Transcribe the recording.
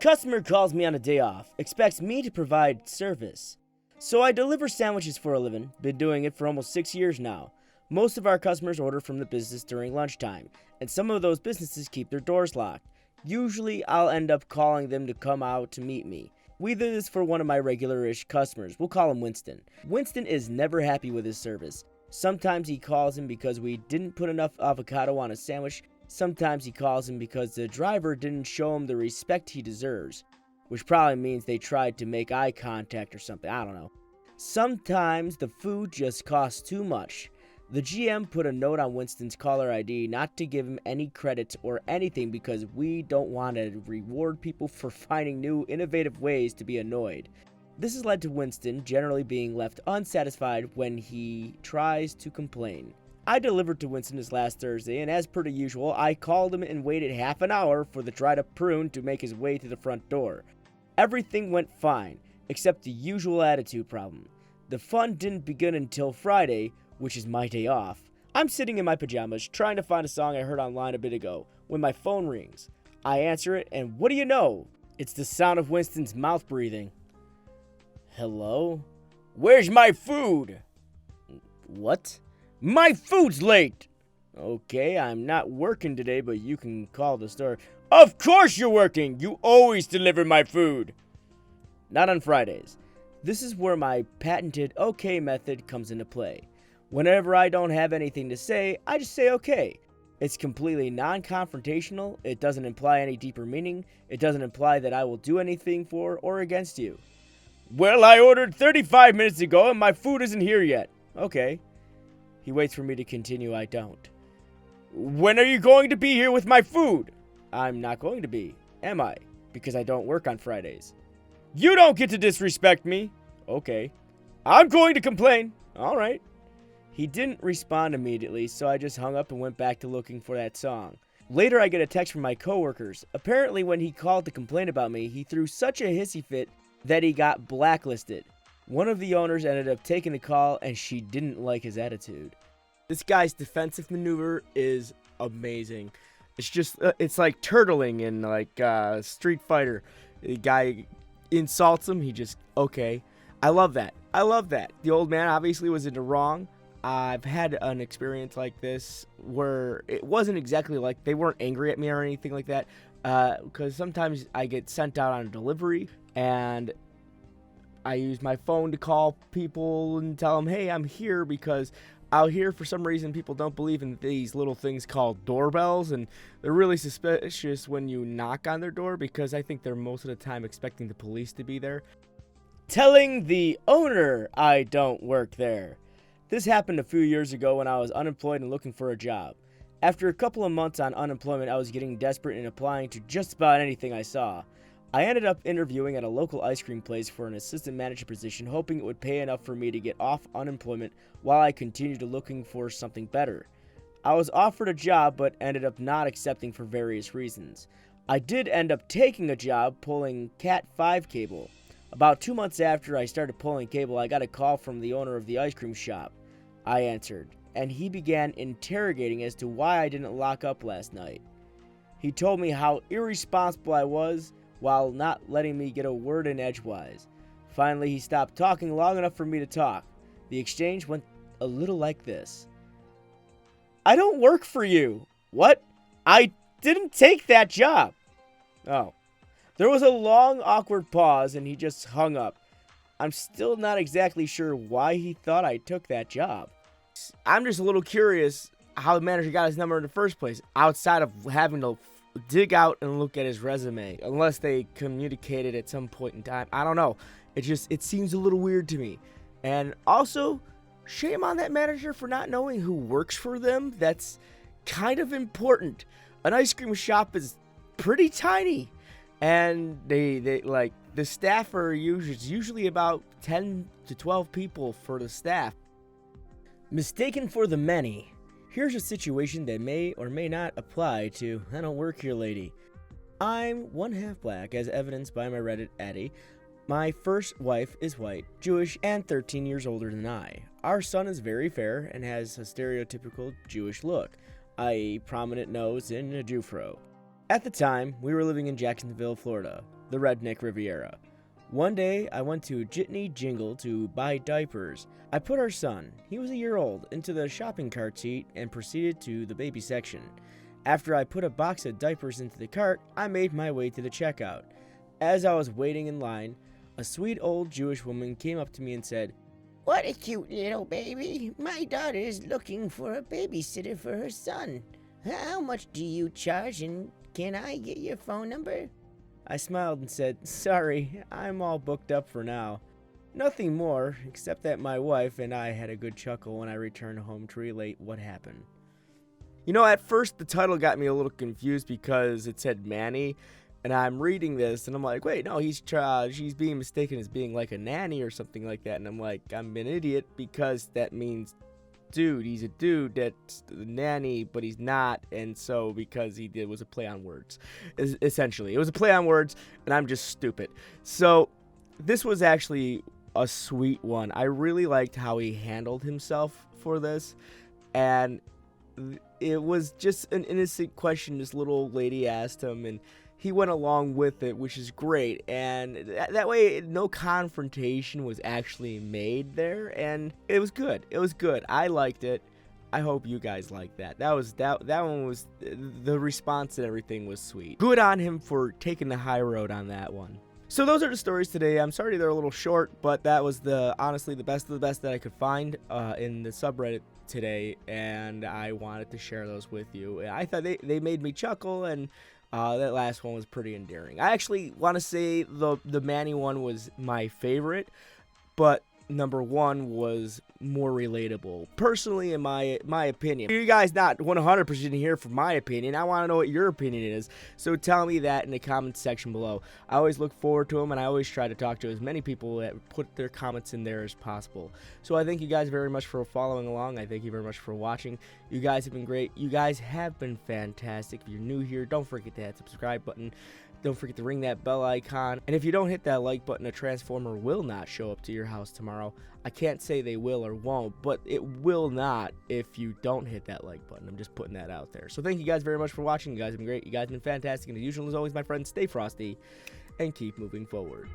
customer calls me on a day off, expects me to provide service. So I deliver sandwiches for a living, been doing it for almost 6 years now. Most of our customers order from the business during lunchtime, and some of those businesses keep their doors locked. Usually I'll end up calling them to come out to meet me. We do this for one of my regular-ish customers. We'll call him Winston. Winston is never happy with his service. Sometimes he calls him because we didn't put enough avocado on a sandwich. Sometimes he calls him because the driver didn't show him the respect he deserves, which probably means they tried to make eye contact or something, I don't know. Sometimes the food just costs too much. The GM put a note on Winston's caller ID not to give him any credit or anything because we don't want to reward people for finding new, innovative ways to be annoyed. This has led to Winston generally being left unsatisfied when he tries to complain. I delivered to Winston this last Thursday, and as per the usual, I called him and waited half an hour for the dried-up prune to make his way to the front door. Everything went fine, except the usual attitude problem. The fun didn't begin until Friday, which is my day off. I'm sitting in my pajamas trying to find a song I heard online a bit ago when my phone rings. I answer it, and what do you know? It's the sound of Winston's mouth breathing. Hello? Where's my food? What? My food's late! Okay, I'm not working today, but you can call the store. Of course you're working! You always deliver my food! Not on Fridays. This is where my patented okay method comes into play. Whenever I don't have anything to say, I just say okay. It's completely non-confrontational, it doesn't imply any deeper meaning, it doesn't imply that I will do anything for or against you. Well, I ordered 35 minutes ago and my food isn't here yet. Okay. He waits for me to continue, I don't. When are you going to be here with my food? I'm not going to be, am I? Because I don't work on Fridays. You don't get to disrespect me. Okay. I'm going to complain. All right. He didn't respond immediately, so I just hung up and went back to looking for that song. Later, I get a text from my coworkers. Apparently, when he called to complain about me, he threw such a hissy fit that he got blacklisted. One of the owners ended up taking the call, and she didn't like his attitude. This guy's defensive maneuver is amazing. It's just, it's like turtling in like Street Fighter. The guy insults him, he just, okay. I love that. I love that. The old man obviously was in the wrong. I've had an experience like this where it wasn't exactly like they weren't angry at me or anything like that. Because sometimes I get sent out on a delivery and I use my phone to call people and tell them, hey, I'm here, because out here, for some reason, people don't believe in these little things called doorbells, and they're really suspicious when you knock on their door because I think they're most of the time expecting the police to be there. Telling the owner I don't work there. This happened a few years ago when I was unemployed and looking for a job. After a couple of months on unemployment, I was getting desperate and applying to just about anything I saw. I ended up interviewing at a local ice cream place for an assistant manager position, hoping it would pay enough for me to get off unemployment while I continued looking for something better. I was offered a job but ended up not accepting for various reasons. I did end up taking a job pulling Cat 5 cable. About 2 months after I started pulling cable, I got a call from the owner of the ice cream shop. I answered, and he began interrogating as to why I didn't lock up last night. He told me how irresponsible I was while not letting me get a word in edgewise. Finally, he stopped talking long enough for me to talk. The exchange went a little like this. I don't work for you. What? I didn't take that job. Oh. There was a long, awkward pause, and he just hung up. I'm still not exactly sure why he thought I took that job. I'm just a little curious how the manager got his number in the first place, outside of having to dig out and look at his resume, unless they communicated at some point in time. I don't know. It seems a little weird to me. And also, shame on that manager for not knowing who works for them. That's kind of important. An ice cream shop is pretty tiny, and they like, the staff are usually about 10 to 12 people for the staff. Mistaken for the many. Here's a situation that may or may not apply to I Don't Work Here Lady. I'm one half black, as evidenced by my Reddit Addy. My first wife is white, Jewish, and 13 years older than I. Our son is very fair and has a stereotypical Jewish look, i.e. prominent nose and a Jewfro. At the time, we were living in Jacksonville, Florida, the Redneck Riviera. One day, I went to Jitney Jingle to buy diapers. I put our son, he was a year old, into the shopping cart seat and proceeded to the baby section. After I put a box of diapers into the cart, I made my way to the checkout. As I was waiting in line, a sweet old Jewish woman came up to me and said, "What a cute little baby. My daughter is looking for a babysitter for her son. How much do you charge, and can I get your phone number?" I smiled and said, "Sorry, I'm all booked up for now." Nothing more, except that my wife and I had a good chuckle when I returned home to relate what happened. You know, at first the title got me a little confused because it said Manny, and I'm reading this and I'm like, wait, no, she's being mistaken as being like a nanny or something like that, and I'm like, I'm an idiot because that means dude. He's a dude that's the nanny, but he's not, and so because he did was a play on words. Essentially, it was a play on words, and I'm just stupid. So this was actually a sweet one. I really liked how he handled himself for this, and it was just an innocent question this little old lady asked him, and he went along with it, which is great, and that way no confrontation was actually made there, and it was good. It was good. I liked it. I hope you guys liked that. That one was, the response and everything was sweet. Good on him for taking the high road on that one. So those are the stories today. I'm sorry they're a little short, but that was honestly the best of the best that I could find in the subreddit today, and I wanted to share those with you. I thought they made me chuckle, and that last one was pretty endearing. I actually want to say the Manny one was my favorite, but number one was more relatable, personally, in my opinion. You guys not 100% here for my opinion. I want to know what your opinion is, so tell me that in the comments section below. I always look forward to them, and I always try to talk to as many people that put their comments in there as possible. So I thank you guys very much for following along. I thank you very much for watching. You guys have been great. You guys have been fantastic. If you're new here, don't forget that subscribe button. Don't forget to ring that bell icon. And if you don't hit that like button, a transformer will not show up to your house tomorrow. I can't say they will or won't, but it will not if you don't hit that like button. I'm just putting that out there. So thank you guys very much for watching. You guys have been great. You guys have been fantastic. And as usual, as always, my friends, stay frosty and keep moving forward.